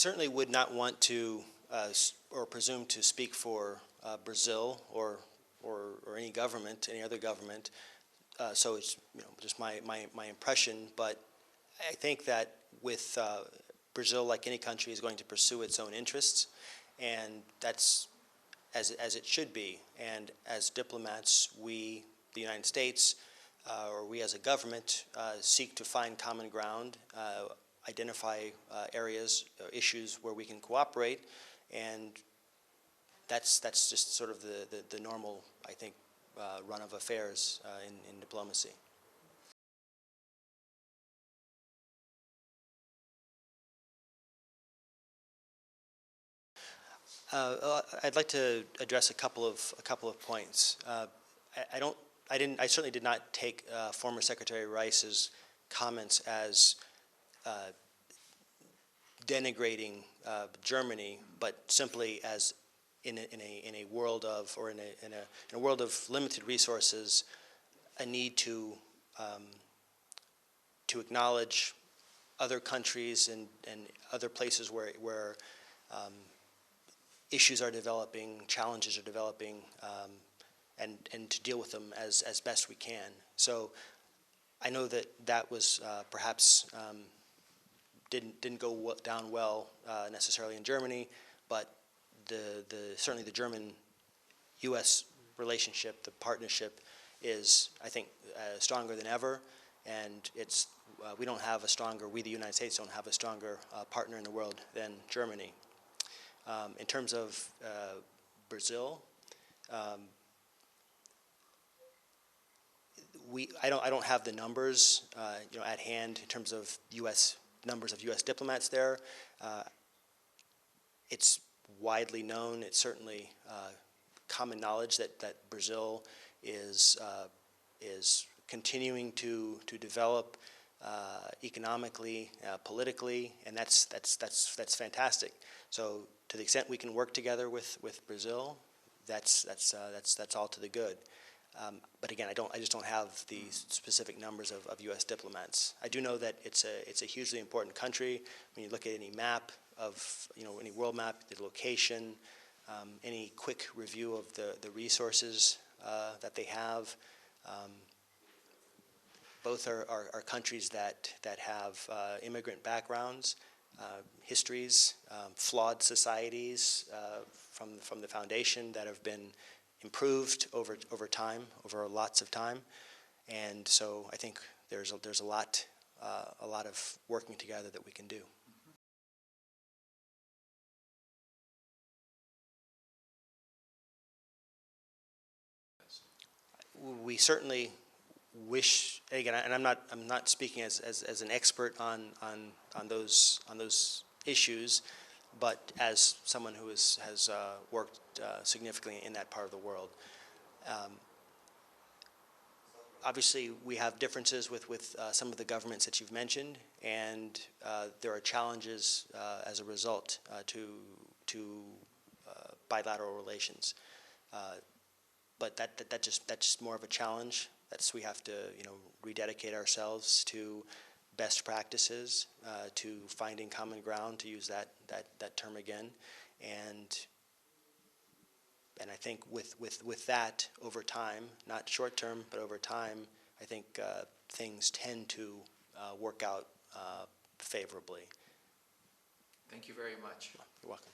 certainly would not want to or presume to speak for Brazil or any government, any other government. So it's just my impression. But I think that with Brazil, like any country, is going to pursue its own interests, and that's as it should be. And as diplomats, we, the United States, or we as a government, seek to find common ground, identify areas, issues where we can cooperate, and that's just sort of the normal, I think, run of affairs in diplomacy. I'd like to address a couple of points. I certainly did not take former Secretary Rice's comments as denigrating Germany, but simply as in a world of, or in a world of limited resources, a need to acknowledge other countries and other places where issues are developing, challenges are developing, and to deal with them as best we can. So I know that was perhaps didn't go down well necessarily in Germany, but certainly the German-U.S. relationship, the partnership, is, I think, stronger than ever, and it's we the United States don't have a stronger partner in the world than Germany. In terms of Brazil, I don't have the numbers at hand in terms of numbers of U.S. diplomats there. It's widely known. It's certainly common knowledge that Brazil is continuing to develop economically, politically, and that's fantastic. So to the extent we can work together with Brazil, that's all to the good. But again, I just don't have the specific numbers of U.S. diplomats. I do know that it's a hugely important country. When you look at any map of any world map, the location, any quick review of the resources that they have. Both are countries that have immigrant backgrounds, histories, flawed societies from the foundation that have been improved over time, over lots of time, and so I think there's a lot of working together that we can do. We certainly wish, again, and I'm not speaking as an expert on those issues, but as someone who has worked significantly in that part of the world. Obviously, we have differences with some of the governments that you've mentioned, and there are challenges as a result to bilateral relations. But that's just more of a challenge. We have to rededicate ourselves to best practices, to finding common ground, to use that term again, and I think with that, over time, not short term, but over time, I think things tend to work out favorably. Thank you very much. You're welcome.